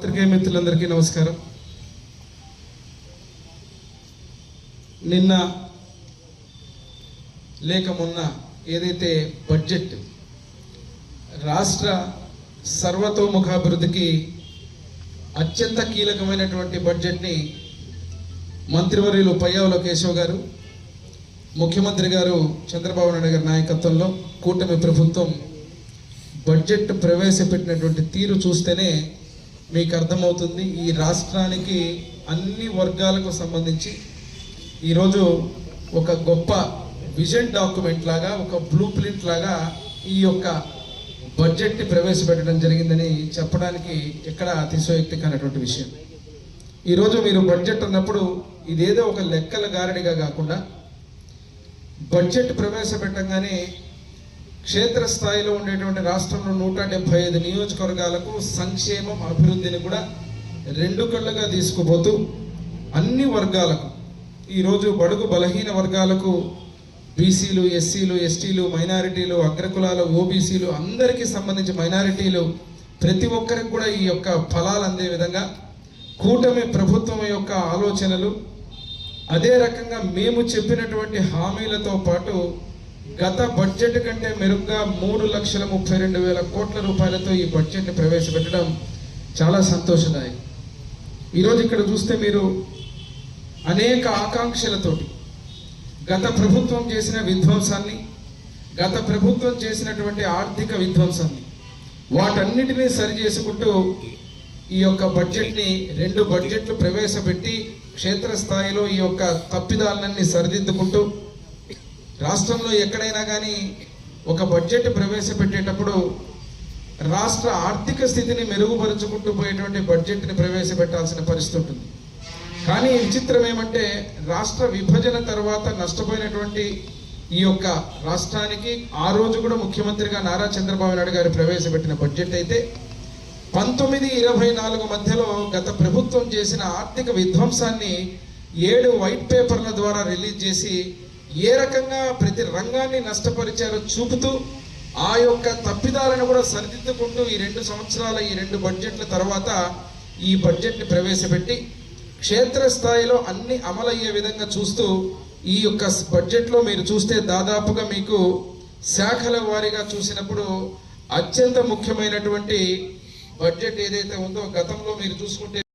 పత్రికా మిత్రులందరికీ నమస్కారం. నిన్న లేక మొన్న ఏదైతే బడ్జెట్ రాష్ట్ర సర్వతోముఖాభివృద్ధికి అత్యంత కీలకమైనటువంటి బడ్జెట్ని మంత్రివర్యులు పయ్యావుల కేశవ్ గారు, ముఖ్యమంత్రి గారు చంద్రబాబు నాయుడు గారి నాయకత్వంలో కూటమి ప్రభుత్వం బడ్జెట్ ప్రవేశపెట్టినటువంటి తీరు చూస్తేనే మీకు అర్థమవుతుంది. ఈ రాష్ట్రానికి అన్ని వర్గాలకు సంబంధించి ఈరోజు ఒక గొప్ప విజన్ డాక్యుమెంట్ లాగా, ఒక బ్లూ ప్రింట్ లాగా ఈ యొక్క బడ్జెట్ని ప్రవేశపెట్టడం జరిగిందని చెప్పడానికి ఎక్కడ అతిశయోక్తి కానటువంటి విషయం. ఈరోజు మీరు బడ్జెట్ అన్నప్పుడు ఇదేదో ఒక లెక్కల గారడిగా కాకుండా బడ్జెట్ ప్రవేశపెట్టంగానే క్షేత్రస్థాయిలో ఉండేటువంటి రాష్ట్రంలో 175 నియోజకవర్గాలకు సంక్షేమం, అభివృద్ధిని కూడా రెండు కళ్ళుగా తీసుకుపోతూ అన్ని వర్గాలకు, ఈరోజు బడుగు బలహీన వర్గాలకు, బీసీలు, ఎస్సీలు, ఎస్టీలు, మైనారిటీలు, అగ్రకులాలు, ఓబీసీలు, అందరికీ సంబంధించి మైనారిటీలు, ప్రతి ఒక్కరికి కూడా ఈ యొక్క ఫలాలు అందే విధంగా కూటమి ప్రభుత్వం యొక్క ఆలోచనలు, అదే రకంగా మేము చెప్పినటువంటి హామీలతో పాటు గత బడ్జెట్ కంటే మెరుగ్గా 3,32,000 కోట్ల రూపాయలతో ఈ బడ్జెట్ని ప్రవేశపెట్టడం చాలా సంతోషదాయకం. ఈరోజు ఇక్కడ చూస్తే మీరు అనేక ఆకాంక్షలతోటి గత ప్రభుత్వం చేసిన విధ్వంసాన్ని, గత ప్రభుత్వం చేసినటువంటి ఆర్థిక విధ్వంసాన్ని, వాటన్నిటినీ సరిచేసుకుంటూ ఈ యొక్క బడ్జెట్ని 2 బడ్జెట్లు ప్రవేశపెట్టి క్షేత్రస్థాయిలో ఈ యొక్క తప్పిదాలన్నీ సరిదిద్దుకుంటూ రాష్ట్రంలో ఎక్కడైనా కానీ ఒక బడ్జెట్ ప్రవేశపెట్టేటప్పుడు రాష్ట్ర ఆర్థిక స్థితిని మెరుగుపరుచుకుంటూ పోయేటువంటి బడ్జెట్ని ప్రవేశపెట్టాల్సిన పరిస్థితి ఉంటుంది. కానీ విచిత్రం ఏమంటే రాష్ట్ర విభజన తర్వాత నష్టపోయినటువంటి ఈ యొక్క రాష్ట్రానికి ఆ రోజు కూడా ముఖ్యమంత్రిగా నారా చంద్రబాబు నాయుడు గారు ప్రవేశపెట్టిన బడ్జెట్ అయితే 19-24 మధ్యలో గత ప్రభుత్వం చేసిన ఆర్థిక విధ్వంసాన్ని 7 వైట్ పేపర్ల ద్వారా రిలీజ్ చేసి ఏ రకంగా ప్రతి రంగాన్ని నష్టపరిచారో చూపుతూ ఆ యొక్క తప్పిదాలను కూడా సరిదిద్దుకుంటూ ఈ 2 సంవత్సరాల ఈ 2 బడ్జెట్ల తర్వాత ఈ బడ్జెట్ని ప్రవేశపెట్టి క్షేత్రస్థాయిలో అన్ని అమలయ్యే విధంగా చూస్తూ ఈ యొక్క బడ్జెట్లో మీరు చూస్తే దాదాపుగా మీకు శాఖల వారీగా చూసినప్పుడు అత్యంత ముఖ్యమైనటువంటి బడ్జెట్ ఏదైతే ఉందో గతంలో మీరు చూసుకుంటే